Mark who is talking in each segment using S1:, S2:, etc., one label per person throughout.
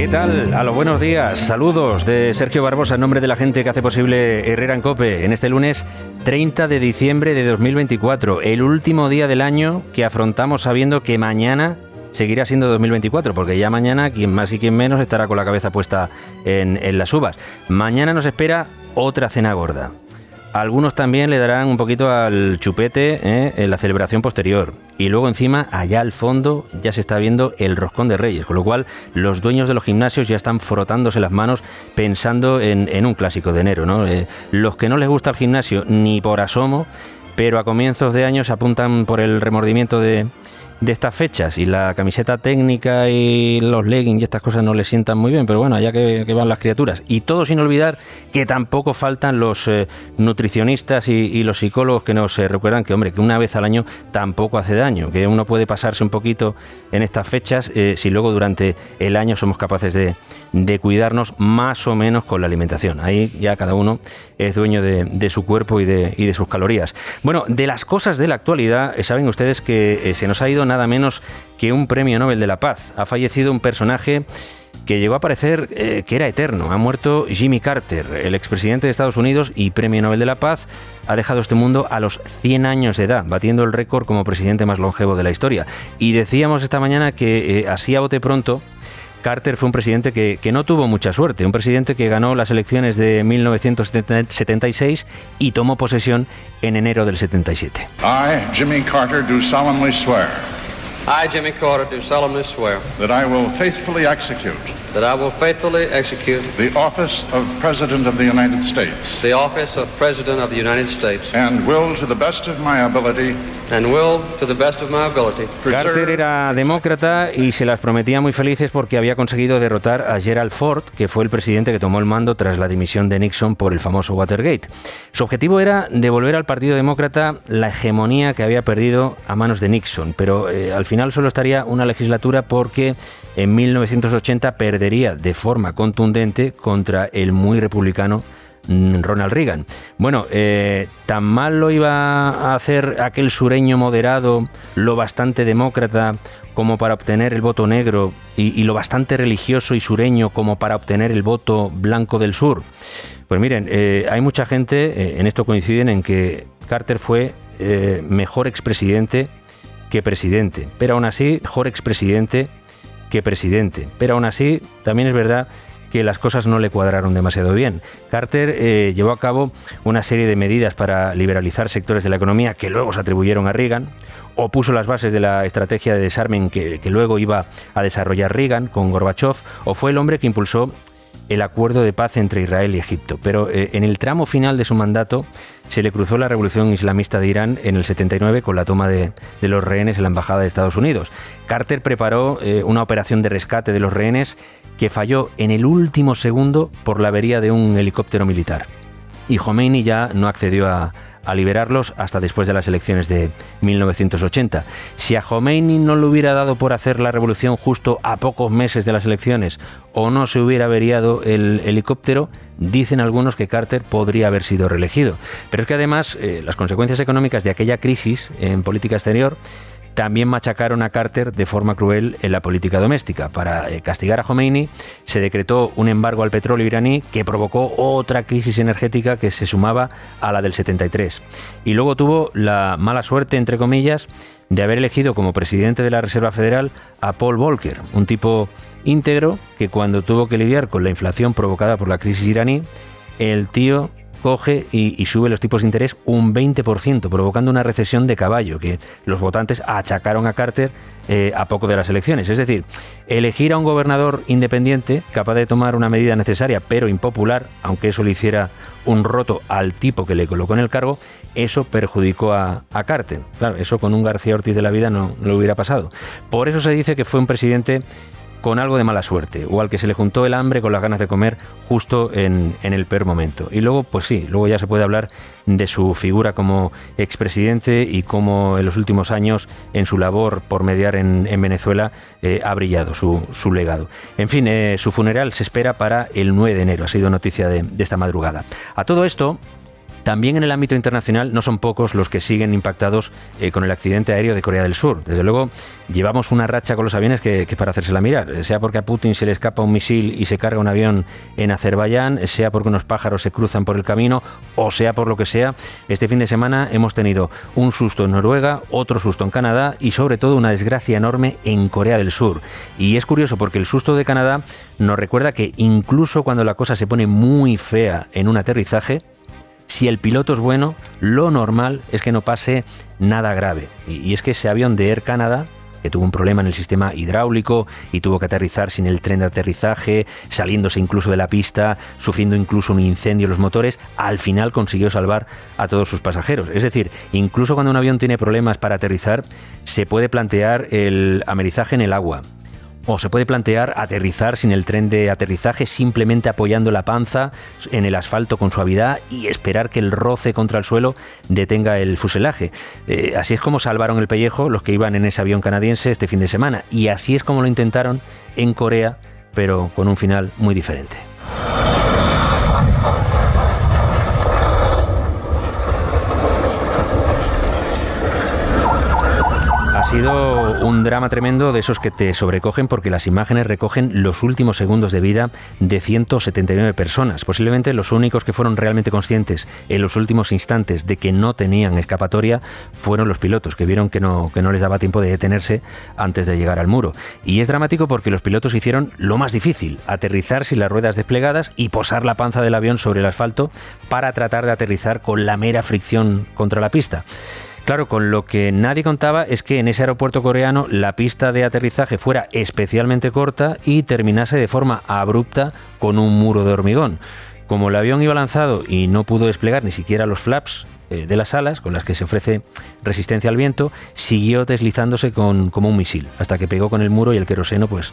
S1: ¿Qué tal? A los buenos días. Saludos de Sergio Barbosa en nombre de la gente que hace posible Herrera en COPE en este lunes 30 de diciembre de 2024, el último día del año que afrontamos sabiendo que mañana seguirá siendo 2024, porque ya mañana quien más y quien menos estará con la cabeza puesta en las uvas. Mañana nos espera otra cena gorda. Algunos también le darán un poquito al chupete en la celebración posterior. Y luego encima, allá al fondo, ya se está viendo el roscón de Reyes. Con lo cual, los dueños de los gimnasios ya están frotándose las manos pensando en un clásico de enero, ¿no? Los que no les gusta el gimnasio, ni por asomo, pero a comienzos de año se apuntan por el remordimiento de estas fechas, y la camiseta técnica y los leggings y estas cosas no les sientan muy bien, pero bueno, allá que van las criaturas. Y todo sin olvidar que tampoco faltan los nutricionistas y los psicólogos que nos recuerdan que, hombre, que una vez al año tampoco hace daño, que uno puede pasarse un poquito en estas fechas si luego durante el año somos capaces de cuidarnos más o menos con la alimentación. Ahí ya cada uno es dueño de su cuerpo y de sus calorías. Bueno, de las cosas de la actualidad, saben ustedes que se nos ha ido nada menos que un premio Nobel de la Paz. Ha fallecido un personaje que llegó a parecer que era eterno. Ha muerto Jimmy Carter, el expresidente de Estados Unidos y premio Nobel de la Paz. Ha dejado este mundo a los 100 años de edad, batiendo el récord como presidente más longevo de la historia. Y decíamos esta mañana que así a bote pronto, Carter fue un presidente que no tuvo mucha suerte, un presidente que ganó las elecciones de 1976 y tomó posesión en enero del 77.
S2: I, Jimmy Carter, do solemnly swear.
S3: I, Jimmy Carter, do solemnly swear.
S2: That I will faithfully execute.
S3: That I will faithfully execute.
S2: The office of President of the United States.
S3: The office of President of the United States.
S2: And will, to the best of my ability.
S3: And will, to the best of my ability.
S1: Carter era demócrata y se las prometía muy felices porque había conseguido derrotar a Gerald Ford, que fue el presidente que tomó el mando tras la dimisión de Nixon por el famoso Watergate. Su objetivo era devolver al Partido Demócrata la hegemonía que había perdido a manos de Nixon, pero al final solo estaría una legislatura porque en 1980 perdería de forma contundente contra el muy republicano Ronald Reagan. Bueno, tan mal lo iba a hacer aquel sureño moderado, lo bastante demócrata como para obtener el voto negro y lo bastante religioso y sureño como para obtener el voto blanco del sur. Pues miren, hay mucha gente, en esto coinciden en que Carter fue mejor expresidente que presidente, pero aún así, mejor expresidente que presidente, pero aún así también es verdad que las cosas no le cuadraron demasiado bien. Carter llevó a cabo una serie de medidas para liberalizar sectores de la economía que luego se atribuyeron a Reagan, o puso las bases de la estrategia de desarme que luego iba a desarrollar Reagan con Gorbachev, o fue el hombre que impulsó el acuerdo de paz entre Israel y Egipto. Pero en el tramo final de su mandato se le cruzó la revolución islamista de Irán en el 79 con la toma de los rehenes en la embajada de Estados Unidos. Carter preparó una operación de rescate de los rehenes que falló en el último segundo por la avería de un helicóptero militar. Y Jomeini ya no accedió a liberarlos hasta después de las elecciones de 1980. Si a Jomeini no le hubiera dado por hacer la revolución justo a pocos meses de las elecciones o no se hubiera averiado el helicóptero, dicen algunos que Carter podría haber sido reelegido. Pero es que además las consecuencias económicas de aquella crisis en política exterior también machacaron a Carter de forma cruel en la política doméstica. Para castigar a Jomeini se decretó un embargo al petróleo iraní que provocó otra crisis energética que se sumaba a la del 73. Y luego tuvo la mala suerte, entre comillas, de haber elegido como presidente de la Reserva Federal a Paul Volcker, un tipo íntegro que cuando tuvo que lidiar con la inflación provocada por la crisis iraní, el tío coge y sube los tipos de interés un 20%, provocando una recesión de caballo que los votantes achacaron a Carter a poco de las elecciones. Es decir, elegir a un gobernador independiente capaz de tomar una medida necesaria pero impopular, aunque eso le hiciera un roto al tipo que le colocó en el cargo, eso perjudicó a Carter. Claro, eso con un García Ortiz de la vida no le hubiera pasado. Por eso se dice que fue un presidente con algo de mala suerte, o al que se le juntó el hambre con las ganas de comer justo en el peor momento. Y luego, pues sí, luego ya se puede hablar de su figura como expresidente y cómo en los últimos años, en su labor por mediar en Venezuela, ha brillado su legado. En fin, su funeral se espera para el 9 de enero, ha sido noticia de esta madrugada. A todo esto, También en el ámbito internacional no son pocos los que siguen impactados con el accidente aéreo de Corea del Sur. Desde luego, llevamos una racha con los aviones que para hacérsela mirar, sea porque a Putin se le escapa un misil y se carga un avión en Azerbaiyán, sea porque unos pájaros se cruzan por el camino, o sea por lo que sea. Este fin de semana hemos tenido un susto en Noruega, otro susto en Canadá y sobre todo una desgracia enorme en Corea del Sur. Y es curioso porque el susto de Canadá nos recuerda que incluso cuando la cosa se pone muy fea en un aterrizaje, si el piloto es bueno, lo normal es que no pase nada grave. Y es que ese avión de Air Canada, que tuvo un problema en el sistema hidráulico y tuvo que aterrizar sin el tren de aterrizaje, saliéndose incluso de la pista, sufriendo incluso un incendio en los motores, al final consiguió salvar a todos sus pasajeros. Es decir, incluso cuando un avión tiene problemas para aterrizar, se puede plantear el amerizaje en el agua. O se puede plantear aterrizar sin el tren de aterrizaje, simplemente apoyando la panza en el asfalto con suavidad y esperar que el roce contra el suelo detenga el fuselaje. Así es como salvaron el pellejo los que iban en ese avión canadiense este fin de semana. Y así es como lo intentaron en Corea, pero con un final muy diferente. Ha sido un drama tremendo de esos que te sobrecogen porque las imágenes recogen los últimos segundos de vida de 179 personas. Posiblemente los únicos que fueron realmente conscientes en los últimos instantes de que no tenían escapatoria fueron los pilotos, que vieron que no les daba tiempo de detenerse antes de llegar al muro. Y es dramático porque los pilotos hicieron lo más difícil, aterrizar sin las ruedas desplegadas y posar la panza del avión sobre el asfalto para tratar de aterrizar con la mera fricción contra la pista. Claro, con lo que nadie contaba es que en ese aeropuerto coreano la pista de aterrizaje fuera especialmente corta y terminase de forma abrupta con un muro de hormigón. Como el avión iba lanzado y no pudo desplegar ni siquiera los flaps de las alas, con las que se ofrece resistencia al viento, siguió deslizándose como un misil, hasta que pegó con el muro y el queroseno pues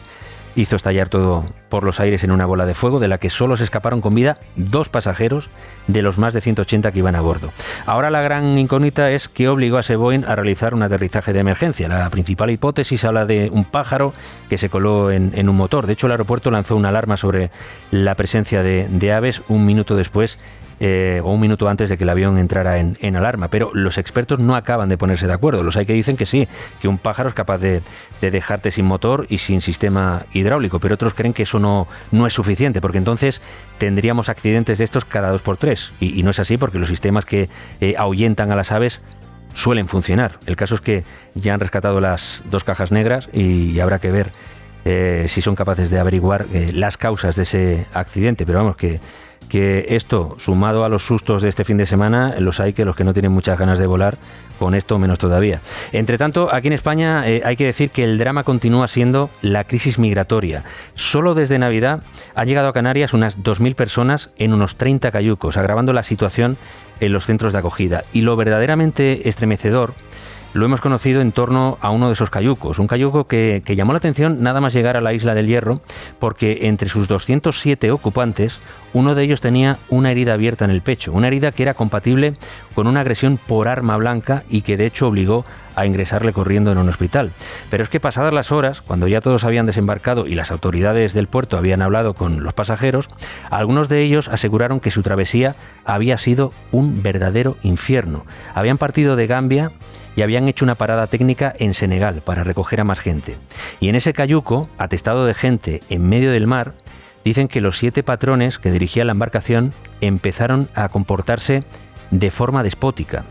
S1: hizo estallar todo por los aires en una bola de fuego, de la que solo se escaparon con vida 2 pasajeros de los más de 180 que iban a bordo. Ahora la gran incógnita es qué obligó a ese Boeing a realizar un aterrizaje de emergencia. La principal hipótesis habla de un pájaro que se coló en un motor. De hecho, el aeropuerto lanzó una alarma sobre la presencia de aves un minuto después o un minuto antes de que el avión entrara en alarma, pero los expertos no acaban de ponerse de acuerdo. Los hay que dicen que sí, que un pájaro es capaz de dejarte sin motor y sin sistema hidráulico, pero otros creen que eso no es suficiente, porque entonces tendríamos accidentes de estos cada 2x3, y no es así, porque los sistemas que ahuyentan a las aves suelen funcionar. El caso es que ya han rescatado las 2 cajas negras y habrá que ver si son capaces de averiguar las causas de ese accidente, pero vamos, que esto, sumado a los sustos de este fin de semana, los hay que los que no tienen muchas ganas de volar, con esto menos todavía. Entre tanto, aquí en España hay que decir que el drama continúa siendo la crisis migratoria. Solo desde Navidad han llegado a Canarias unas 2.000 personas en unos 30 cayucos, agravando la situación en los centros de acogida. Y lo verdaderamente estremecedor lo hemos conocido en torno a uno de esos cayucos, un cayuco que llamó la atención nada más llegar a la isla del Hierro, porque entre sus 207 ocupantes, uno de ellos tenía una herida abierta en el pecho, una herida que era compatible con una agresión por arma blanca y que de hecho obligó a ingresarle corriendo en un hospital. Pero es que pasadas las horas, cuando ya todos habían desembarcado y las autoridades del puerto habían hablado con los pasajeros, algunos de ellos aseguraron que su travesía había sido un verdadero infierno. Habían partido de Gambia y habían hecho una parada técnica en Senegal para recoger a más gente. Y en ese cayuco, atestado de gente en medio del mar, dicen que los 7 patrones que dirigían la embarcación empezaron a comportarse de forma despótica.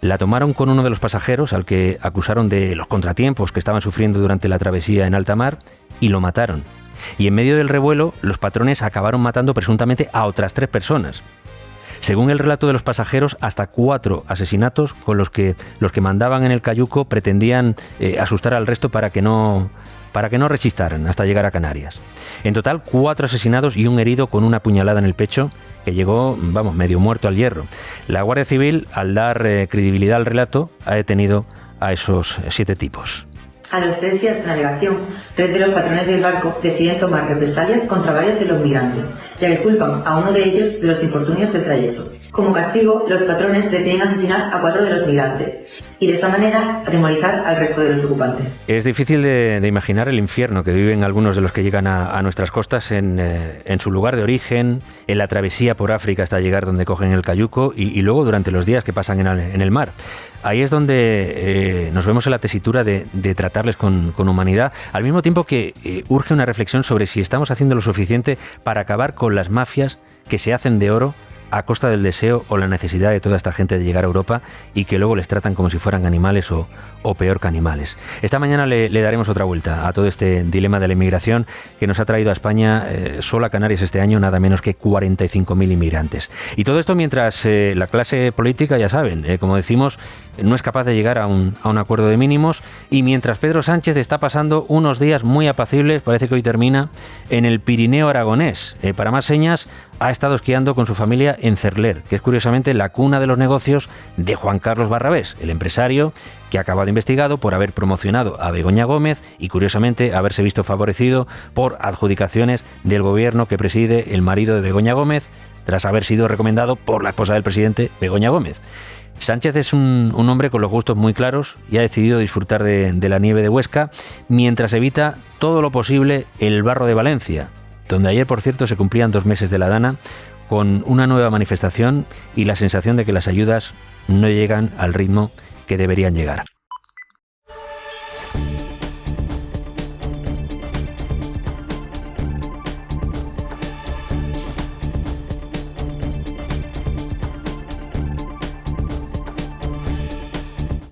S1: La tomaron con uno de los pasajeros, al que acusaron de los contratiempos que estaban sufriendo durante la travesía en alta mar, y lo mataron. Y en medio del revuelo, los patrones acabaron matando presuntamente a otras 3 personas. Según el relato de los pasajeros, hasta 4 asesinatos con los que mandaban en el cayuco pretendían asustar al resto para que no rechistaran hasta llegar a Canarias. En total, 4 asesinados y un herido con una puñalada en el pecho que llegó, medio muerto al Hierro. La Guardia Civil, al dar credibilidad al relato, ha detenido a esos 7 tipos.
S4: A los 3 días de navegación, 3 de los patrones del barco deciden tomar represalias contra varios de los migrantes, ya que culpan a uno de ellos de los infortunios del trayecto. Como castigo, los patrones deciden asesinar a 4 de los migrantes y de esta manera atemorizar al resto de los ocupantes.
S1: Es difícil de imaginar el infierno que viven algunos de los que llegan a nuestras costas en su lugar de origen, en la travesía por África hasta llegar donde cogen el cayuco y luego durante los días que pasan en el mar. Ahí es donde nos vemos en la tesitura de tratarles con humanidad, al mismo tiempo que urge una reflexión sobre si estamos haciendo lo suficiente para acabar con las mafias que se hacen de oro a costa del deseo o la necesidad de toda esta gente de llegar a Europa y que luego les tratan como si fueran animales o peor que animales. Esta mañana le daremos otra vuelta a todo este dilema de la inmigración que nos ha traído a España, solo a Canarias este año, nada menos que 45.000 inmigrantes. Y todo esto mientras la clase política, ya saben, como decimos, no es capaz de llegar a un acuerdo de mínimos y mientras Pedro Sánchez está pasando unos días muy apacibles, parece que hoy termina, en el Pirineo aragonés. Para más señas, ha estado esquiando con su familia en Cerler, que es curiosamente la cuna de los negocios de Juan Carlos Barrabés, el empresario que ha acabado investigado por haber promocionado a Begoña Gómez y curiosamente haberse visto favorecido por adjudicaciones del gobierno que preside el marido de Begoña Gómez, tras haber sido recomendado por la esposa del presidente, Begoña Gómez. Sánchez es un hombre con los gustos muy claros y ha decidido disfrutar de la nieve de Huesca mientras evita todo lo posible el barro de Valencia, donde ayer, por cierto, se cumplían 2 meses de la Dana, con una nueva manifestación y la sensación de que las ayudas no llegan al ritmo que deberían llegar.